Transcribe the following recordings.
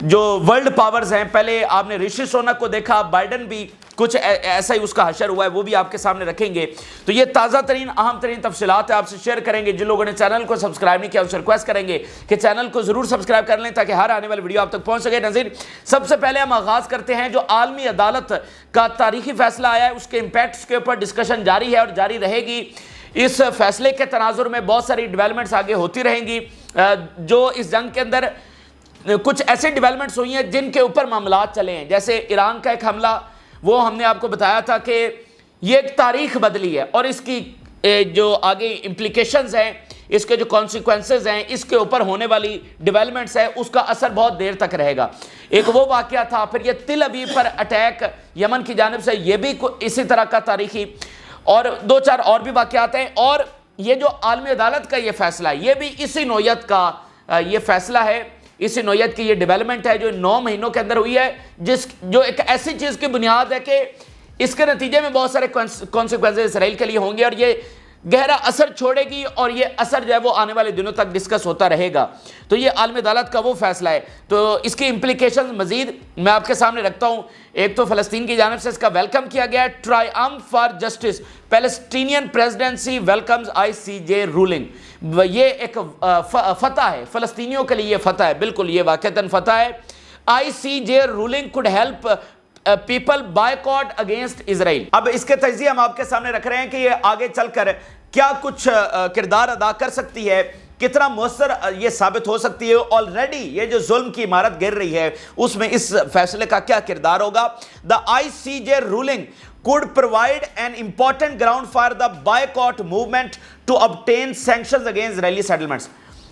جو world powers ہیں، پہلے آپ نے رشی سونک کو دیکھا، بائیڈن بھی کچھ ایسا ہی اس کا حشر ہوا ہے، وہ بھی آپ کے سامنے رکھیں گے۔ تو یہ تازہ ترین اہم ترین تفصیلات آپ سے شیئر کریں گے۔ جن لوگوں نے چینل کو سبسکرائب نہیں کیا ان سے ریکویسٹ کریں گے کہ چینل کو ضرور سبسکرائب کر لیں تاکہ ہر آنے والی ویڈیو آپ تک پہنچ سکے۔ ناظرین، سب سے پہلے ہم آغاز کرتے ہیں جو عالمی عدالت کا تاریخی فیصلہ آیا ہے، اس کے امپیکٹس کے اوپر ڈسکشن جاری ہے اور جاری رہے گی۔ اس فیصلے کے تناظر میں بہت ساری ڈیولپمنٹس آگے ہوتی رہیں گی۔ جو اس جنگ کے اندر کچھ ایسے ڈیولپمنٹس ہوئی ہیں جن کے اوپر معاملات چلے ہیں، جیسے ایران کا ایک حملہ، وہ ہم نے آپ کو بتایا تھا کہ یہ ایک تاریخ بدلی ہے اور اس کی جو آگے امپلیکیشنز ہیں، اس کے جو کانسیکوینسز ہیں، اس کے اوپر ہونے والی ڈیولپمنٹس ہے، اس کا اثر بہت دیر تک رہے گا۔ ایک وہ واقعہ تھا، پھر یہ تل ابیب پر اٹیک یمن کی جانب سے، یہ بھی اسی طرح کا تاریخی، اور دو چار اور بھی واقعات ہیں۔ اور یہ جو عالمی عدالت کا یہ فیصلہ ہے، یہ بھی اسی نوعیت کا یہ فیصلہ ہے، اسی نوعیت کی یہ ڈیولپمنٹ ہے جو 9 مہینوں کے اندر ہوئی ہے، جو ایک ایسی چیز کی بنیاد ہے کہ اس کے نتیجے میں بہت سارے کانسیکوینسز اسرائیل کے لیے ہوں گے اور یہ گہرا اثر چھوڑے گی، اور یہ اثر جو ہے وہ آنے والے دنوں تک ڈسکس ہوتا رہے گا۔ تو یہ عالمی عدالت کا وہ فیصلہ ہے، تو اس کی امپلیکیشنز مزید میں آپ کے سامنے رکھتا ہوں۔ ایک تو فلسطین کی جانب سے اس کا ویلکم کیا گیا ہے، triumph for justice, Palestinian presidency welcomes ICJ ruling. یہ ایک فتح ہے فلسطینیوں کے لیے، یہ فتح ہے، بالکل یہ واقعتاً فتح ہے۔ ICJ ruling could help people boycott against Israel. اب اس کے تجزیے ہم آپ کے سامنے رکھ رہے ہیں کہ یہ آگے چل کر کیا کچھ کردار ادا کر سکتی ہے، کتنا مؤثر یہ ثابت ہو سکتی ہے۔ آلریڈی یہ جو ظلم کی عمارت گر رہی ہے اس میں اس فیصلے کا کیا کردار ہوگا۔ The ICJ ruling could provide an important ground for the boycott movement to obtain sanctions against Israeli settlements۔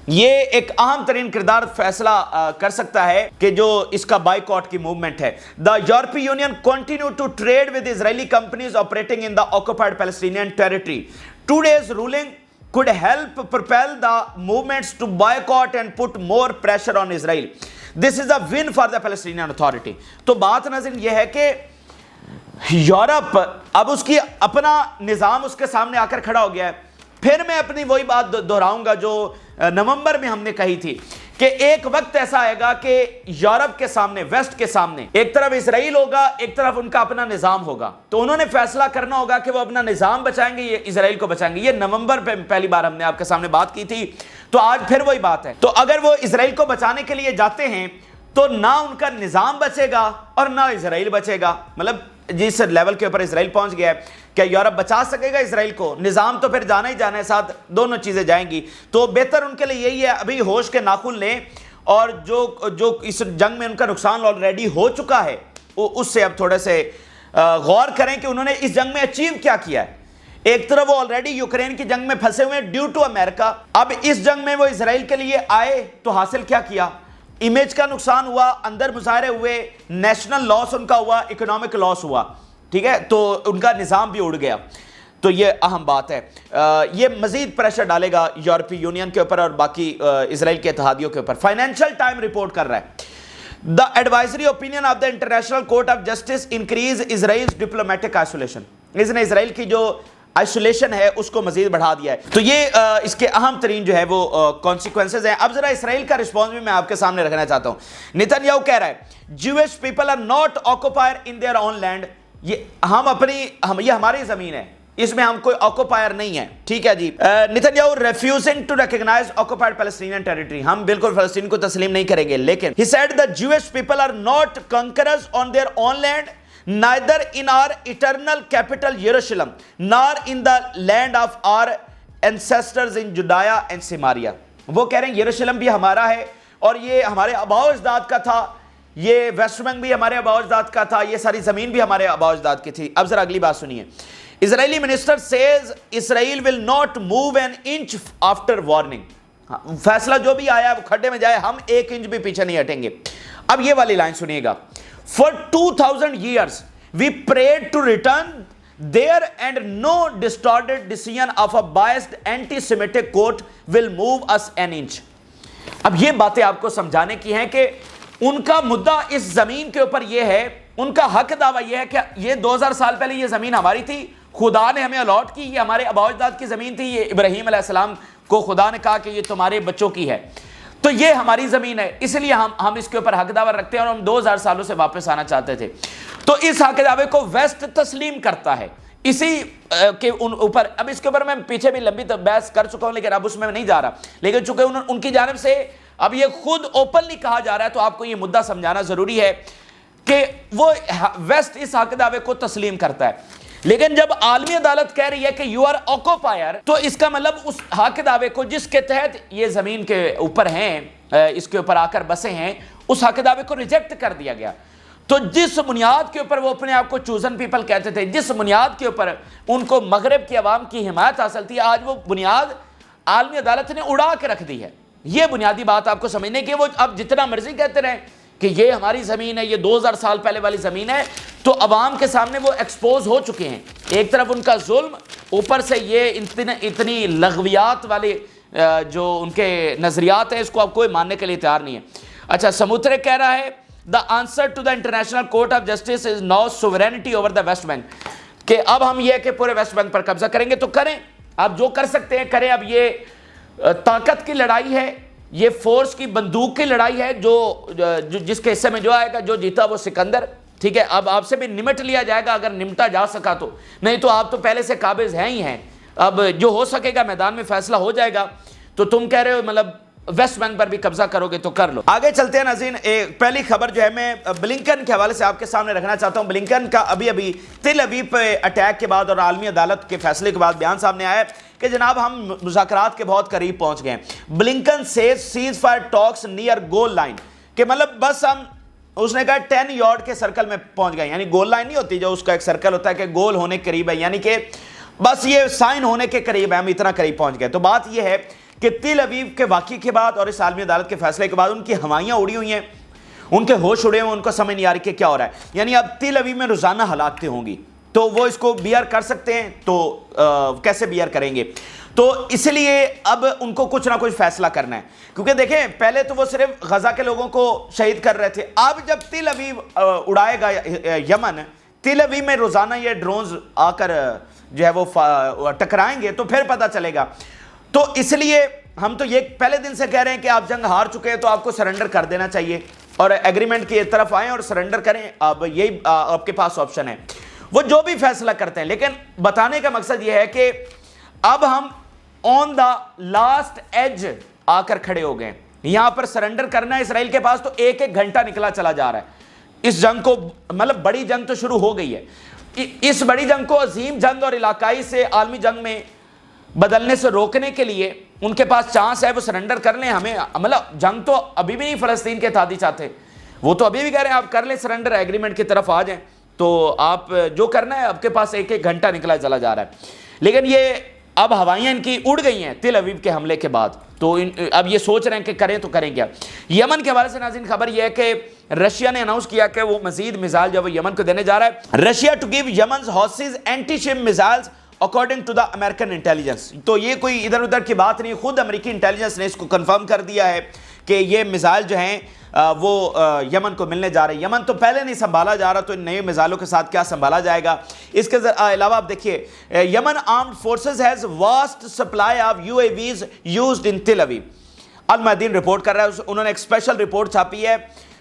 یہ ایک اہم ترین کردار فیصلہ کر سکتا ہے کہ جو اس کا بائیکاٹ کی موومنٹ ہے۔ The European Union continue to trade with Israeli companies operating in the occupied Palestinian territory۔ Today's ruling could help propel the movements to boycott and put more pressure on Israel۔ This is a win for the Palestinian Authority۔ تو بات ناظرین یہ ہے کہ Europe اب اس کی اپنا نظام اس کے سامنے آ کر کھڑا ہو گیا ہے۔ پھر میں اپنی وہی بات دہراؤں گا جو نومبر میں ہم نے کہی تھی کہ ایک وقت ایسا آئے گا کہ یورپ کے سامنے، ویسٹ کے سامنے، ایک طرف اسرائیل ہوگا، ایک طرف ان کا اپنا نظام ہوگا، تو انہوں نے فیصلہ کرنا ہوگا کہ وہ اپنا نظام بچائیں گے یا اسرائیل کو بچائیں گے۔ یہ نومبر پہ پہلی بار ہم نے آپ کے سامنے بات کی تھی، تو آج پھر وہی بات ہے۔ تو اگر وہ اسرائیل کو بچانے کے لیے جاتے ہیں تو نہ ان کا نظام بچے گا اور نہ اسرائیل بچے گا۔ مطلب جس لیول کے اوپر اسرائیل پہنچ گیا ہے، کیا یورپ بچا سکے گا اسرائیل کو؟ نظام تو پھر جانا ہی جانا ہے، ساتھ دونوں چیزیں جائیں گی۔ تو بہتر ان کے لیے یہی ہے ابھی ہوش کے ناخن لیں، اور جو اس جنگ میں ان کا نقصان آلریڈی ہو چکا ہے اس سے اب تھوڑے سے غور کریں کہ انہوں نے اس جنگ میں اچیو کیا کیا ہے۔ ایک طرف وہ آلریڈی یوکرین کی جنگ میں پھنسے ہوئے ڈیو ٹو امریکہ، اب اس جنگ میں وہ اسرائیل کے لیے آئے تو حاصل کیا کیا؟ امیج کا نقصان ہوا، اندر مظاہرے ہوئے، نیشنل لاس ان کا ہوا، اکنامک لاس ہوا، ٹھیک ہے، تو ان کا نظام بھی اڑ گیا۔ تو یہ اہم بات ہے، یہ مزید پریشر ڈالے گا یورپی یونین کے اوپر اور باقی اسرائیل کے اتحادیوں کے اوپر۔ فائنینشل ٹائم رپورٹ کر رہا ہے، the advisory opinion of the international court of justice increase Israel diplomatic isolation. اس نے اسرائیل کی جو آئسولیشن ہے اس کو مزید بڑھا دیا ہے۔ تو یہ اس کے اہم ترین جو ہے وہ کانسیکوینسز ہیں۔ اب ذرا اسرائیل کا رسپانس بھی میں آپ کے سامنے رکھنا چاہتا ہوں۔ نیتن یاہو کہہ رہا ہے Jewish people are not occupier in their own land, یہ ہماری زمین ہے، اس میں ہم کوئی آکوپائر نہیں ہے، ٹھیک ہے جی۔ Netanyahu refusing to recognize occupied Palestinian territory, ہم بالکل فلسطین کو تسلیم نہیں کریں گے، لیکن he said the Jewish people are not conquerors on their own land, neither in our eternal capital Jerusalem, nor in the land of our ancestors in Judea and Samaria۔ وہ کہہ رہے ہیں یروشلم بھی ہمارا ہے اور یہ ہمارے آباء و اجداد کا تھا، یہ ویسٹ بینک بھی ہمارے آباء و اجداد کا تھا، یہ ساری زمین بھی ہمارے آباء و اجداد کی تھی۔ اب ذرا اگلی بات سنیے، اسرائیلی minister says Israel will not move an inch after warning۔ فیصلہ جو بھی آیا وہ کھڈے میں جائے، ہم ایک انچ بھی پیچھے نہیں ہٹیں گے۔ اب یہ والی لائن سنیے گا، For 2000 years we prayed to return there and no distorted decision of a biased anti-Semitic court will move us an inch۔ اب یہ باتیں آپ کو سمجھانے کی ہیں کہ ان کا مدعا اس زمین کے اوپر یہ ہے، ان کا حق دعویٰ یہ ہے کہ یہ 2000 سال پہلے یہ زمین ہماری تھی، خدا نے ہمیں الاٹ کی، یہ ہمارے آباء و اجداد کی زمین تھی، یہ ابراہیم علیہ السلام کو خدا نے کہا کہ یہ تمہارے بچوں کی ہے۔ تو یہ ہماری زمین ہے، اس لیے ہم اس کے اوپر حق دعوی رکھتے ہیں اور ہم 2000 سالوں سے واپس آنا چاہتے تھے۔ تو اس حق دعوے کو ویسٹ تسلیم کرتا ہے، اسی کے اوپر اب اس کے اوپر میں پیچھے بھی لمبی بحث کر چکا ہوں، لیکن اب اس میں نہیں جا رہا، لیکن چونکہ ان کی جانب سے اب یہ خود اوپنلی کہا جا رہا ہے تو آپ کو یہ مدعا سمجھانا ضروری ہے کہ وہ ویسٹ اس حق دعوے کو تسلیم کرتا ہے۔ لیکن جب عالمی عدالت کہہ رہی ہے کہ یو آر آکوپائر، تو اس کا مطلب اس حق دعوے کو جس کے تحت یہ زمین کے اوپر ہیں، اس کے اوپر آ کر بسے ہیں، اس حق دعوے کو ریجیکٹ کر دیا گیا۔ تو جس بنیاد کے اوپر وہ اپنے آپ کو چوزن پیپل کہتے تھے، جس بنیاد کے اوپر ان کو مغرب کی عوام کی حمایت حاصل تھی، آج وہ بنیاد عالمی عدالت نے اڑا کے رکھ دی ہے۔ یہ بنیادی بات آپ کو سمجھنے کی، وہ اب جتنا مرضی کہتے رہیں کہ یہ ہماری زمین ہے، یہ 2000 سال پہلے والی زمین ہے، تو عوام کے سامنے وہ ایکسپوز ہو چکے ہیں۔ ایک طرف ان کا ظلم، اوپر سے یہ اتنی لغویات والے جو ان کے نظریات ہیں، اس کو اب کوئی ماننے کے لیے تیار نہیں ہے۔ اچھا، سموترے کہہ رہا ہے the answer to the international court of justice is now sovereignty over the west bank، کہ اب ہم یہ کہ پورے ویسٹ بینک پر قبضہ کریں گے تو کریں، آپ جو کر سکتے ہیں کریں۔ اب یہ طاقت کی لڑائی ہے، یہ فورس کی بندوق کی لڑائی ہے، جس کے حصے میں جو آئے گا، جو جیتا وہ سکندر، ٹھیک ہے۔ اب آپ سے بھی نمٹ لیا جائے گا اگر نمٹا جا سکا تو، نہیں تو آپ تو پہلے سے قابض ہیں ہی ہیں۔ اب جو ہو سکے گا میدان میں فیصلہ ہو جائے گا۔ تو تم کہہ رہے ہو مطلب ویسٹ بینک پر بھی قبضہ کرو گے تو کر لو۔ آگے چلتے ہیں ناظرین، پہلی خبر جو ہے میں بلنکن کے حوالے سے آپ کے سامنے رکھنا چاہتا ہوں۔ بلنکن کا ابھی تل ابیب پہ اٹیک کے بعد اور عالمی عدالت کے فیصلے کے بعد بیان سامنے آیا ہے کہ جناب ہم مذاکرات کے بہت قریب پہنچ گئے ہیں۔ بلنکن سیز سیز فائر ٹاکس نیئر گول لائن، کہ مطلب بس اس نے کہا 10 یارڈ کے سرکل میں پہنچ گئے، یعنی گول لائن نہیں ہوتی جو اس کا ایک سرکل ہوتا ہے کہ گول ہونے کے قریب ہے، یعنی کہ بس یہ سائن ہونے کے قریب ہے، ہم اتنا قریب پہنچ گئے۔ تو بات یہ ہے کہ تل ابیب کے واقعے کے بعد اور اس عالمی عدالت کے فیصلے کے بعد ان کی ہوائیاں اڑی ہوئی ہیں، ان کے ہوش اڑے ہوئے، ان کو سمجھ نہیں آ رہی کہ کیا ہو رہا ہے۔ یعنی اب تل ابیب میں روزانہ ہلاکتیں ہوں گی، تو وہ اس کو بیئر کر سکتے ہیں تو کیسے بیئر کریں گے؟ تو اس لیے اب ان کو کچھ نہ کچھ فیصلہ کرنا ہے، کیونکہ دیکھیں پہلے تو وہ صرف غزہ کے لوگوں کو شہید کر رہے تھے، اب جب تل ابیب اڑائے گا یمن، تل ابیب میں روزانہ یہ ڈرونز آ کر جو ہے وہ ٹکرائیں گے تو پھر پتہ چلے گا۔ تو اس لیے ہم تو یہ پہلے دن سے کہہ رہے ہیں کہ آپ جنگ ہار چکے ہیں تو آپ کو سرنڈر کر دینا چاہیے اور ایگریمنٹ کی طرف آئیں اور سرنڈر کریں، اب یہی آپ کے پاس آپشن ہے۔ وہ جو بھی فیصلہ کرتے ہیں، لیکن بتانے کا مقصد یہ ہے کہ اب ہم آن دا لاسٹ ایج آ کر کھڑے ہو گئے، یہاں پر سرنڈر کرنا ہے۔ اسرائیل کے پاس تو ایک گھنٹہ نکلا چلا جا رہا ہے اس جنگ کو، مطلب بڑی جنگ تو شروع ہو گئی ہے، اس بڑی جنگ کو عظیم جنگ اور علاقائی سے عالمی جنگ میں بدلنے سے روکنے کے لیے ان کے پاس چانس ہے، وہ سرنڈر کر لیں۔ ہمیں مطلب جنگ تو ابھی بھی نہیں فلسطین کے اتحادی چاہتے، وہ تو ابھی بھی کہہ رہے ہیں آپ کر لیں سرنڈر، ایگریمنٹ کی طرف آ جائیں، تو آپ جو کرنا ہے آپ کے پاس ایک گھنٹہ نکلا چلا جا رہا ہے۔ لیکن یہ اب ہوائیاں ان کی اڑ گئی ہیں تل ابیب کے حملے کے بعد، تو اب یہ سوچ رہے ہیں کہ کریں تو کریں کیا۔ یمن کے حوالے سے ناظرین خبر یہ ہے کہ رشیا نے اناؤنس کیا کہ وہ مزید میزائل جو وہ یمن کو دینے جا رہا ہے۔ Russia to give Yemen's Houthis anti ship missiles according to the American intelligence, تو یہ کوئی ادھر ادھر کی بات نہیں، خود امریکی انٹیلیجنس نے اس کو کنفرم کر دیا ہے کہ یہ میزائل جو ہیں وہ یمن کو ملنے جا رہے ہیں۔ یمن تو پہلے نہیں سنبھالا جا رہا، تو ان نئے میزائلوں کے ساتھ کیا سنبھالا جائے گا؟ اس کے علاوہ آپ دیکھیے Yemen armed forces has vast supply of UAVs used in Tel ابیب۔ المہدین رپورٹ کر رہا ہے، انہوں نے ایک اسپیشل رپورٹ چھاپی ہے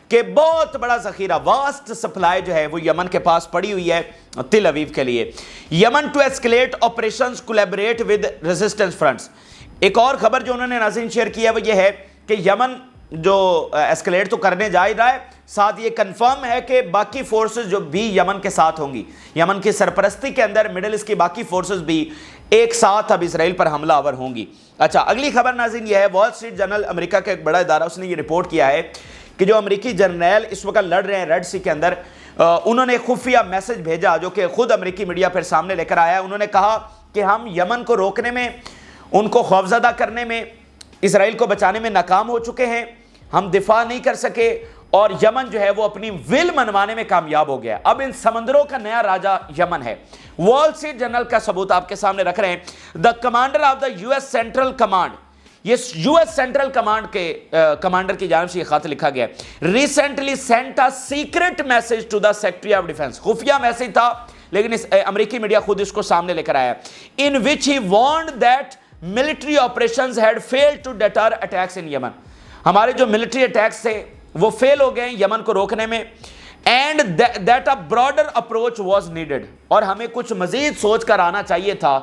کہ بہت بڑا ذخیرہ، واسٹ سپلائی جو ہے وہ یمن کے پاس پڑی ہوئی ہے تل ابیب کے لیے۔ Yemen to escalate operations collaborate with resistance fronts. ایک اور خبر جو انہوں نے ناظرین شیئر کی ہے وہ یہ ہے کہ یمن جو ایسکلیٹ تو کرنے جا ہی رہا ہے، ساتھ یہ کنفرم ہے کہ باقی فورسز جو بھی یمن کے ساتھ ہوں گی، یمن کی سرپرستی کے اندر مڈل ایسٹ کی باقی فورسز بھی ایک ساتھ اب اسرائیل پر حملہ آور ہوں گی۔ اچھا، اگلی خبر ناظرین یہ ہے، وال اسٹریٹ جرنل امریکہ کا ایک بڑا ادارہ، اس نے یہ رپورٹ کیا ہے کہ جو امریکی جرنیل اس وقت لڑ رہے ہیں ریڈ سی کے اندر، انہوں نے خفیہ میسج بھیجا جو کہ خود امریکی میڈیا پھر سامنے لے کر آیا ہے۔ انہوں نے کہا کہ ہم یمن کو روکنے میں، ان کو خوفزدہ کرنے میں، اسرائیل کو بچانے میں ناکام ہو چکے ہیں، ہم دفاع نہیں کر سکے، اور یمن جو ہے وہ اپنی ول منوانے میں کامیاب ہو گیا۔ اب ان سمندروں کا نیا راجہ یمن ہے۔ وال اسٹریٹ جرنل کا ثبوت آپ کے سامنے رکھ رہے ہیں۔ The commander of the US central command, یہ US سینٹرل کمانڈ کے کمانڈر کی جانب سے یہ خط لکھا گیا ہے، recently sent a secret message to the secretary of defense, خفیہ میسج تھا لیکن امریکی میڈیا خود اس کو سامنے لے کر آیا، ان وچ ہی warned that military operations had failed to deter attacks in Yemen. ہمارے جو ملٹری اٹیکس تھے وہ فیل ہو گئے یمن کو روکنے میں، and that a broader approach was needed, اور ہمیں کچھ مزید سوچ کر آنا چاہیے تھا،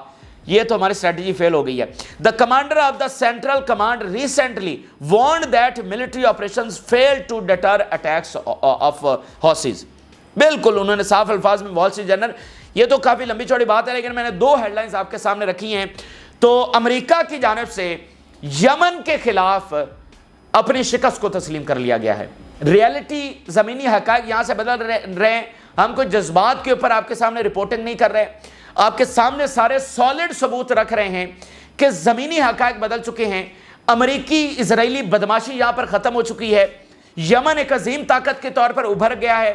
یہ تو ہماری اسٹریٹجی فیل ہو گئی ہے۔ The commander of the central command recently warned that military operations fail to deter attacks of Houthis. بالکل انہوں نے صاف الفاظ میں، وال اسٹریٹ جرنل، یہ تو کافی لمبی چوڑی بات ہے لیکن میں نے 2 ہیڈ لائنز آپ کے سامنے رکھی ہیں۔ تو امریکہ کی جانب سے یمن کے خلاف اپنی شکست کو تسلیم کر لیا گیا ہے۔ ریئلٹی، زمینی حقائق یہاں سے بدل رہے ہیں، ہم کوئی جذبات کے اوپر آپ کے سامنے رپورٹنگ نہیں کر رہے، آپ کے سامنے سارے سالڈ ثبوت رکھ رہے ہیں کہ زمینی حقائق بدل چکے ہیں۔ امریکی اسرائیلی بدماشی یہاں پر ختم ہو چکی ہے، یمن ایک عظیم طاقت کے طور پر ابھر گیا ہے،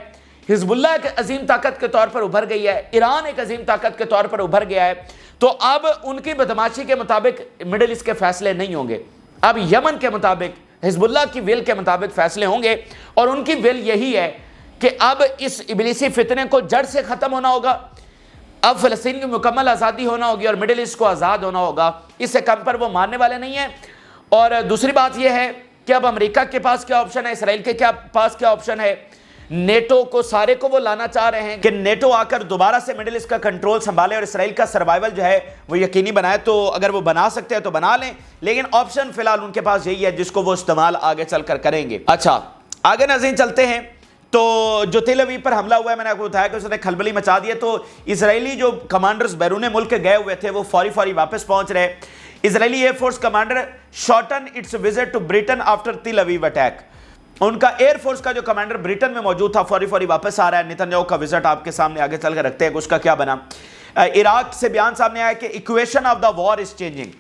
حزب اللہ ایک عظیم طاقت کے طور پر ابھر گئی ہے، ایران ایک عظیم طاقت کے طور پر ابھر گیا ہے۔ تو اب ان کی بدماشی کے مطابق مڈل ایسٹ کے فیصلے نہیں ہوں گے، اب یمن کے مطابق، حزب اللہ کی ول کے مطابق فیصلے ہوں گے، اور ان کی ول یہی ہے کہ اب اس ابلیسی فتنے کو جڑ سے ختم ہونا ہوگا، اب فلسطین کی مکمل آزادی ہونا ہوگی اور مڈل ایسٹ کو آزاد ہونا ہوگا، اس سے کم پر وہ ماننے والے نہیں ہیں۔ اور دوسری بات یہ ہے کہ اب امریکہ کے پاس کیا آپشن ہے، اسرائیل کے پاس کیا آپشن ہے، نیٹو کو سارے کو وہ لانا چاہ رہے ہیں کہ نیٹو آ کر دوبارہ سے مڈل ایسٹ کا کنٹرول سنبھالے اور اسرائیل کا سروائیول جو ہے وہ یقینی بنائے، تو اگر وہ بنا سکتے ہیں تو بنا لیں، لیکن آپشن فی الحال ان کے پاس یہی ہے جس کو وہ استعمال آگے چل کر کریں گے۔ اچھا آگے ناظرین چلتے ہیں، تو جو تل اویو پر حملہ ہوا ہے، میں نے آپ کو بتایا کہ اس نے کھلبلی مچا دیا، تو اسرائیلی جو کمانڈرز بیرون ملک گئے ہوئے تھے وہ فوری واپس پہنچ رہے۔ Israeli air force commander Sharton its visit to Britain after Tel Aviv attack, ان کا ایئر فورس کا جو کمانڈر بریٹن میں موجود تھا فوری واپس آ رہا ہے۔ نتن یاہو کا وزٹ آپ کے سامنے آگے چل کر رکھتے ہیں کہ اس کا کیا بنا۔ عراق سے بیان سامنے آیا کہ equation of the war is changing,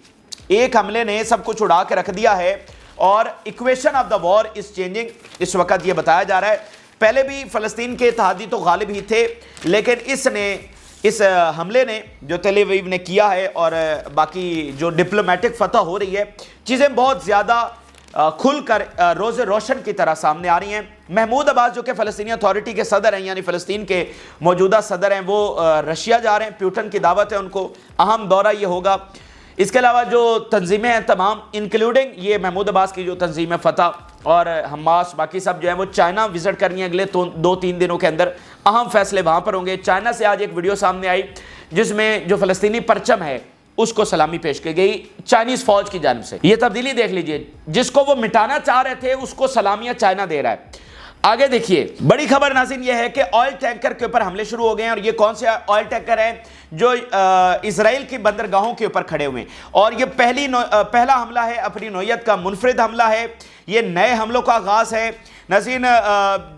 ایک حملے نے سب کچھ اڑا کے رکھ دیا ہے اور equation of the war is changing اس وقت یہ بتایا جا رہا ہے۔ پہلے بھی فلسطین کے اتحادی تو غالب ہی تھے، لیکن اس حملے نے جو تل اویو نے کیا ہے اور باقی جو ڈپلومیٹک فتح ہو رہی ہے، چیزیں بہت زیادہ کھل کر روز روشن کی طرح سامنے آ رہی ہیں۔ محمود عباس جو کہ فلسطینی اتھارٹی کے صدر ہیں، یعنی فلسطین کے موجودہ صدر ہیں، وہ رشیا جا رہے ہیں، پیوٹن کی دعوت ہے ان کو، اہم دورہ یہ ہوگا۔ اس کے علاوہ جو تنظیمیں ہیں تمام انکلوڈنگ یہ محمود عباس کی جو تنظیم فتح اور حماس، باقی سب جو ہیں وہ چائنا وزٹ کرنی ہے اگلے 2-3 دنوں کے اندر، اہم فیصلے وہاں پر ہوں گے۔ چائنا سے آج ایک ویڈیو سامنے آئی جس میں جو فلسطینی پرچم ہے اس کو سلامی پیش کی گئی چائنیز فوج کی جانب سے۔ یہ تبدیلی دیکھ لیجئے، جس کو وہ مٹانا چاہ رہے تھے اس کو سلامیاں چائنا دے رہا ہے۔ آگے دیکھیے بڑی خبر ناظرین یہ ہے کہ آئل ٹینکر کے اوپر حملے شروع ہو گئے ہیں، اور یہ کون سے آئل ٹینکر ہیں جو اسرائیل کی بندرگاہوں کے اوپر کھڑے ہوئے ہیں، اور یہ پہلا حملہ ہے، اپنی نوعیت کا منفرد حملہ ہے، یہ نئے حملوں کا آغاز ہے ناظرین۔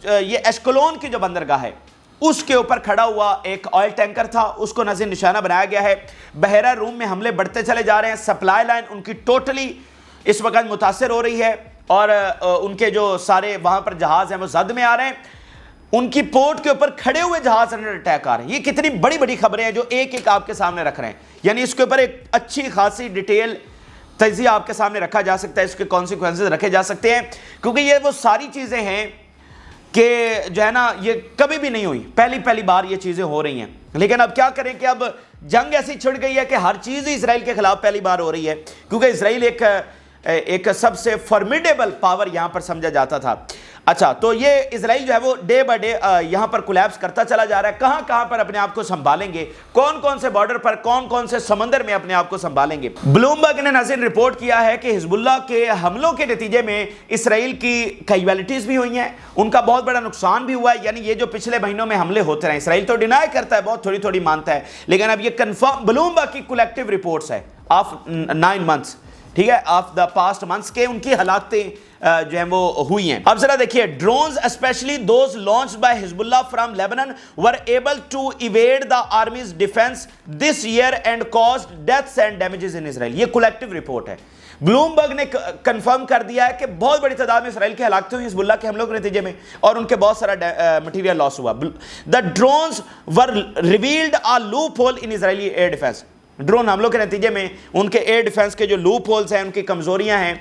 یہ ایشکلون کی جو بندرگاہ ہے اس کے اوپر کھڑا ہوا ایک آئل ٹینکر تھا، اس کو ناظرین نشانہ بنایا گیا ہے۔ بحیرہ روم میں حملے بڑھتے چلے جا رہے ہیں، سپلائی لائن ان کی ٹوٹلی اس وقت متاثر ہو رہی ہے، اور ان کے جو سارے وہاں پر جہاز ہیں وہ زد میں آ رہے ہیں، ان کی پورٹ کے اوپر کھڑے ہوئے جہاز انڈر اٹیک آ رہے ہیں۔ یہ کتنی بڑی خبریں ہیں جو ایک آپ کے سامنے رکھ رہے ہیں، یعنی اس کے اوپر ایک اچھی خاصی ڈیٹیل تجزیہ آپ کے سامنے رکھا جا سکتا ہے، اس کے کانسیکوینسز رکھے جا سکتے ہیں، کیونکہ یہ وہ ساری چیزیں ہیں کہ جو ہے نا یہ کبھی بھی نہیں ہوئی، پہلی بار یہ چیزیں ہو رہی ہیں۔ لیکن اب کیا کریں کہ اب جنگ ایسی چھڑ گئی ہے کہ ہر چیز ہی اسرائیل کے خلاف پہلی بار ہو رہی ہے، کیونکہ اسرائیل ایک سب سے فرمیڈیبل پاور یہاں پر سمجھا جاتا تھا۔ اچھا، تو یہ اسرائیل جو ہے وہ ڈے بائی ڈے یہاں پر کولیپس کرتا چلا جا رہا ہے۔ کہاں پر اپنے آپ کو سنبھالیں گے، کون سے بارڈر پر، کون سے سمندر میں اپنے آپ کو سنبھالیں گے۔ بلومبرگ نے ناظرین رپورٹ کیا ہے کہ حزب اللہ کے حملوں کے نتیجے میں اسرائیل کی کیجویلٹیز بھی ہوئی ہیں، ان کا بہت بڑا نقصان بھی ہوا ہے، یعنی یہ جو پچھلے مہینوں میں حملے ہوتے رہے، اسرائیل تو ڈینائی کرتا ہے، بہت تھوڑی مانتا ہے، لیکن اب یہ کنفرم بلومبرگ کی کولیکٹیو رپورٹس ہے آف 9 months، ٹھیک ہے، آف دا پاسٹ منتھس کے ان کی ہلاکتیں جو ہیں وہ ہوئی ہیں۔ اب ذرا دیکھیے، drones especially those launched by Hezbollah from Lebanon were able to avoid the armies defense this year and caused deaths and damages in Israel. یہ کولیکٹیو رپورٹ ہے، بلومبرگ نے کنفرم کر دیا ہے کہ بہت بڑی تعداد میں اسرائیل کی ہلاکتیں ہوئی حزب اللہ کے حملوں کے نتیجے میں، اور ان کے بہت سارا مٹیریل لاس ہوا۔ The drones were revealed a loophole in Israeli air defense۔ Drone حملوں کے نتیجے میں ان کے ایئر ڈیفنس کے جو لوپ ہولز ہیں، ان کی کمزوریاں ہیں،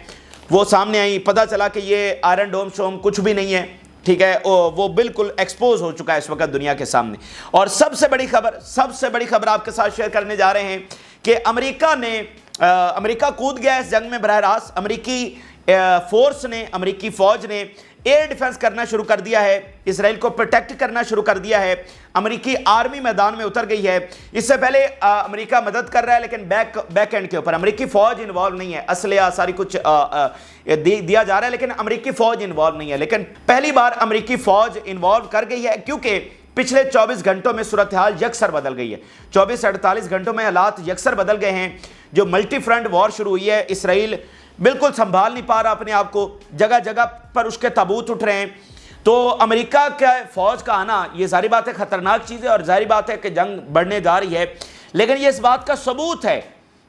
وہ سامنے آئیں۔ پتہ چلا کہ یہ آئرن ڈوم شوم کچھ بھی نہیں ہے، ٹھیک ہے، وہ بالکل ایکسپوز ہو چکا ہے اس وقت دنیا کے سامنے۔ اور سب سے بڑی خبر آپ کے ساتھ شیئر کرنے جا رہے ہیں کہ امریکہ کود گیا اس جنگ میں براہ راست۔ امریکی فورس نے, امریکی فوج نے ایئر ڈیفنس کرنا شروع کر دیا ہے, اسرائیل کو پروٹیکٹ کرنا شروع کر دیا ہے. امریکی آرمی میدان میں اتر گئی ہے. اس سے پہلے امریکہ مدد کر رہا ہے لیکن بیک اینڈ کے اوپر امریکی فوج انوالو نہیں ہے. اسلحہ ساری کچھ دیا جا رہا ہے لیکن امریکی فوج انوالو نہیں ہے. لیکن پہلی بار امریکی فوج انوالو کر گئی ہے کیونکہ پچھلے 24 گھنٹوں میں صورتحال یکسر بدل گئی ہے. 24-48 گھنٹوں میں حالات یکسر بدل گئے ہیں. جو ملٹی فرنٹ وار شروع ہوئی ہے, اسرائیل بالکل سنبھال نہیں پا رہا اپنے آپ کو, جگہ جگہ پر اس کے تابوت اٹھ رہے ہیں. تو امریکہ کا فوج کا آنا یہ ظاہری بات ہے خطرناک چیز ہے اور ظاہری بات ہے کہ جنگ بڑھنے جا رہی ہے. لیکن یہ اس بات کا ثبوت ہے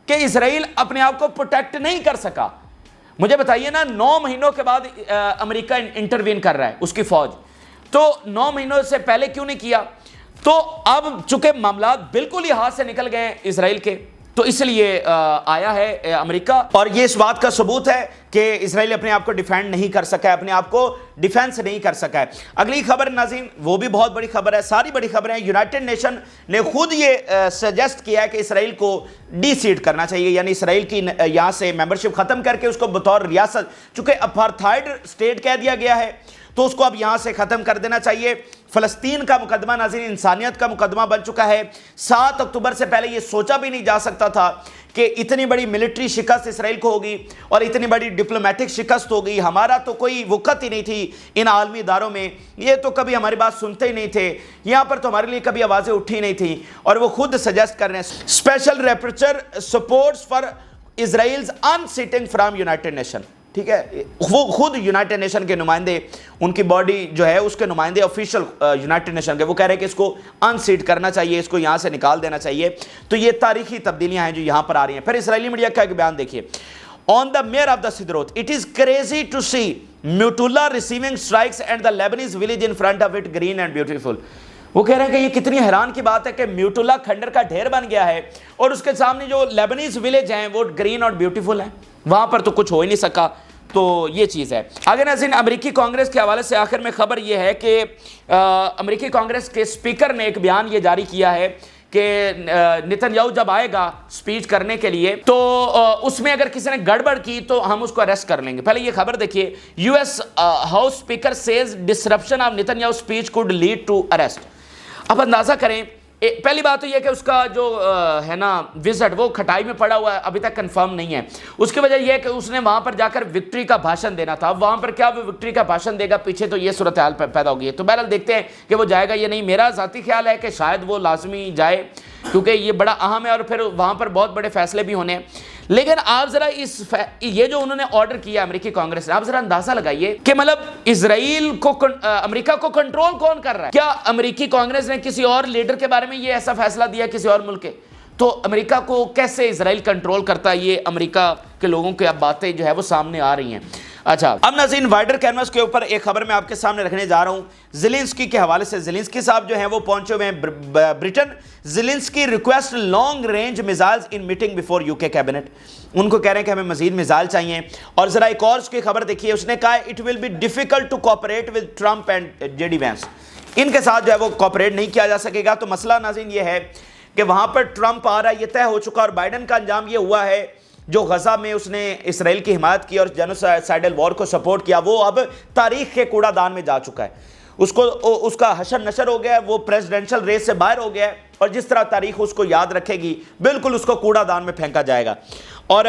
کہ اسرائیل اپنے آپ کو پروٹیکٹ نہیں کر سکا. مجھے بتائیے نا, 9 مہینوں کے بعد امریکہ انٹروین کر رہا ہے اس کی فوج, تو 9 مہینوں سے پہلے کیوں نہیں کیا؟ تو اب چونکہ معاملات بالکل ہی ہاتھ سے نکل گئے ہیں اسرائیل کے, تو اس لیے آیا ہے امریکہ. اور یہ اس بات کا ثبوت ہے کہ اسرائیل اپنے آپ کو ڈیفینڈ نہیں کر سکا ہے, اپنے آپ کو ڈیفینس نہیں کر سکا ہے. اگلی خبر ناظرین وہ بھی بہت بڑی خبر ہے, ساری بڑی خبریں ہیں. یونائٹڈ نیشن نے خود یہ سجیسٹ کیا ہے کہ اسرائیل کو ڈی سیٹ کرنا چاہیے, یعنی اسرائیل کی یہاں سے ممبرشپ ختم کر کے اس کو بطور ریاست, چونکہ اپارتھائڈ اسٹیٹ کہہ دیا گیا ہے تو اس کو اب یہاں سے ختم کر دینا چاہیے. فلسطین کا مقدمہ ناظرین انسانیت کا مقدمہ بن چکا ہے. 7 اکتوبر سے پہلے یہ سوچا بھی نہیں جا سکتا تھا کہ اتنی بڑی ملٹری شکست اسرائیل کو ہوگی اور اتنی بڑی ڈپلومیٹک شکست ہوگی. ہمارا تو کوئی وقت ہی نہیں تھی ان عالمی اداروں میں, یہ تو کبھی ہماری بات سنتے ہی نہیں تھے, یہاں پر تو ہمارے لیے کبھی آوازیں اٹھی نہیں تھیں. اور وہ خود سجیسٹ کر رہے ہیں special rapporteur supports for Israel's unseating from United Nation. ٹھیک ہے, وہ خود یونائٹڈ نیشن کے نمائندے, ان کی باڈی جو ہے اس کے نمائندے آفیشیل یونائٹڈ نیشن کے, وہ کہہ رہے ہیں کہ اس کو ان سیٹ کرنا چاہیے, اس کو یہاں سے نکال دینا چاہیے. تو یہ تاریخی تبدیلیاں ہیں جو یہاں پر آ رہی ہیں. پھر اسرائیلی میڈیا کا ایک بیان دیکھیے. On the mayor of the Sderot, it is crazy to see Mutullah receiving strikes and the Lebanese village in front of it green and beautiful. وہ کہہ رہے ہیں کہ یہ کتنی حیران کی بات ہے کہ میوٹولہ کھنڈر کا ڈھیر بن گیا ہے اور اس کے سامنے جو لیبنیز ولیج ہیں وہ گرین اور بیوٹیفل ہیں, وہاں پر تو کچھ ہو ہی نہیں سکا. تو یہ چیز ہے. آگے ناظرین امریکی کانگریس کے حوالے سے آخر میں خبر یہ ہے کہ امریکی کانگریس کے اسپیکر نے ایک بیان یہ جاری کیا ہے کہ نتن یاہو جب آئے گا سپیچ کرنے کے لیے تو اس میں اگر کسی نے گڑبڑ کی تو ہم اس کو اریسٹ کر لیں گے. پہلے یہ خبر دیکھیے, U S house speaker says disruption of Netanyahu speech could lead to arrest. اب اندازہ کریں, پہلی بات تو یہ کہ اس کا جو ہے نا وزٹ وہ کھٹائی میں پڑا ہوا ہے, ابھی تک کنفرم نہیں ہے. اس کی وجہ یہ ہے کہ اس نے وہاں پر جا کر وکٹری کا بھاشن دینا تھا. اب وہاں پر کیا وہ وکٹری کا بھاشن دے گا, پیچھے تو یہ صورتحال پیدا ہو گئی ہے. تو بہرحال دیکھتے ہیں کہ وہ جائے گا یا نہیں. میرا ذاتی خیال ہے کہ شاید وہ لازمی جائے کیونکہ یہ بڑا اہم ہے اور پھر وہاں پر بہت بڑے فیصلے بھی ہونے ہیں. لیکن آپ ذرا یہ جو انہوں نے آرڈر کیا امریکی کانگریس نے, آپ ذرا اندازہ لگائیے کہ مطلب اسرائیل کو امریکہ کو کنٹرول کون کر رہا ہے. کیا امریکی کانگریس نے کسی اور لیڈر کے بارے میں یہ ایسا فیصلہ دیا کسی اور ملک کے, تو امریکہ کو کیسے اسرائیل کنٹرول کرتا ہے؟ یہ امریکہ کے لوگوں کی اب باتیں جو ہے وہ سامنے آ رہی ہیں. اچھا, اب ناظرین وائڈر کینوس کے اوپر ایک خبر میں آپ کے سامنے رکھنے جا رہا ہوں زیلنسکی کے حوالے سے. زیلنسکی صاحب جو ہیں وہ پہنچے ہوئے ہیں Britain. Zelensky request long range missiles in meeting before U K cabinet. ان کو کہہ رہے ہیں کہ ہمیں مزید میزائل چاہیے. اور ذرا ایک اور اس کی خبر دیکھیے, اس نے کہا it will be difficult to cooperate with Trump and J D Vance. ان کے ساتھ جو ہے وہ کوآپریٹ نہیں کیا جا سکے گا. تو مسئلہ ناظرین یہ ہے کہ وہاں پر ٹرمپ آ رہا ہے, یہ طے ہو چکا, اور بائیڈن کا انجام یہ ہوا ہے جو غزہ میں اس نے اسرائیل کی حمایت کی اور جینوسائیڈل وار کو سپورٹ کیا, وہ اب تاریخ کے کوڑا دان میں جا چکا ہے. اس کا حشر نشر ہو گیا ہے, وہ پریزیڈنشل ریس سے باہر ہو گیا ہے, اور جس طرح تاریخ اس کو یاد رکھے گی بالکل اس کو کوڑا دان میں پھینکا جائے گا. اور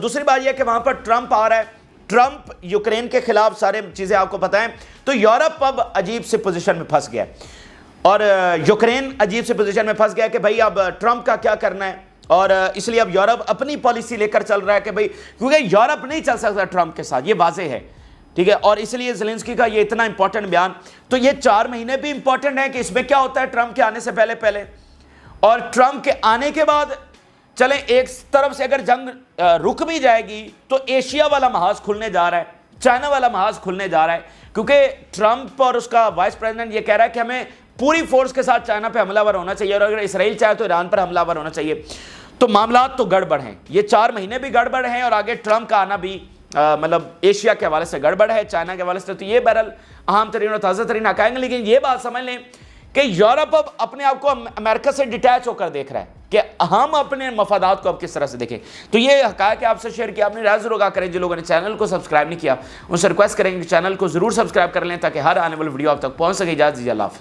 دوسری بات یہ ہے کہ وہاں پر ٹرمپ آ رہا ہے. ٹرمپ یوکرین کے خلاف سارے چیزیں آپ کو پتہ ہیں. تو یورپ اب عجیب سی پوزیشن میں پھنس گیا ہے, اور یوکرین عجیب سی پوزیشن میں پھنس گیا کہ بھائی اب ٹرمپ کا کیا کرنا ہے. اور اس لیے اب یورپ اپنی پالیسی لے کر چل رہا ہے کہ بھائی کیونکہ یورپ نہیں چل سکتا ٹرمپ کے ساتھ, یہ واضح ہے. ٹھیک ہے, اور اس لیے زیلنسکی کا یہ اتنا امپورٹنٹ بیان. تو یہ 4 مہینے بھی امپورٹنٹ ہیں کہ اس میں کیا ہوتا ہے ٹرمپ کے آنے سے پہلے اور ٹرمپ کے آنے کے بعد. چلیں ایک طرف سے اگر جنگ رک بھی جائے گی تو ایشیا والا محاذ کھلنے جا رہا ہے, چائنا والا محاذ کھلنے جا رہا ہے, کیونکہ ٹرمپ اور اس کا وائس پریزیڈنٹ یہ کہہ رہا ہے کہ ہمیں پوری فورس کے ساتھ چائنا پہ حملہ ور ہونا چاہیے, اور اگر اسرائیل چاہے تو ایران پر حملہ ور ہونا چاہیے. تو معاملات تو گڑبڑ ہیں, یہ 4 مہینے بھی گڑبڑ ہیں, اور آگے ٹرمپ کا آنا بھی مطلب ایشیا کے حوالے سے گڑبڑ ہے, چائنا کے حوالے سے. تو یہ بہرحال اہم ترین اور تازہ ترین حقائق ہیں. لیکن یہ بات سمجھ لیں کہ یورپ اب اپنے آپ کو امریکہ سے ڈیٹیچ ہو کر دیکھ رہا ہے. کہ ہم اپنے مفادات کو اب کس طرح سے دیکھیں. تو یہ حقائق آپ سے شیئر کیا, اپنی رائے ضرور آگاہ کریں. جو لوگوں نے چینل کو سبسکرائب نہیں کیا ان سے ریکویسٹ کریں کہ چینل کو ضرور سبسکرائب کر لیں تاکہ ہر آنے والی ویڈیو آپ تک پہنچ سکے. اجازت دیجیے, اللہ حافظ.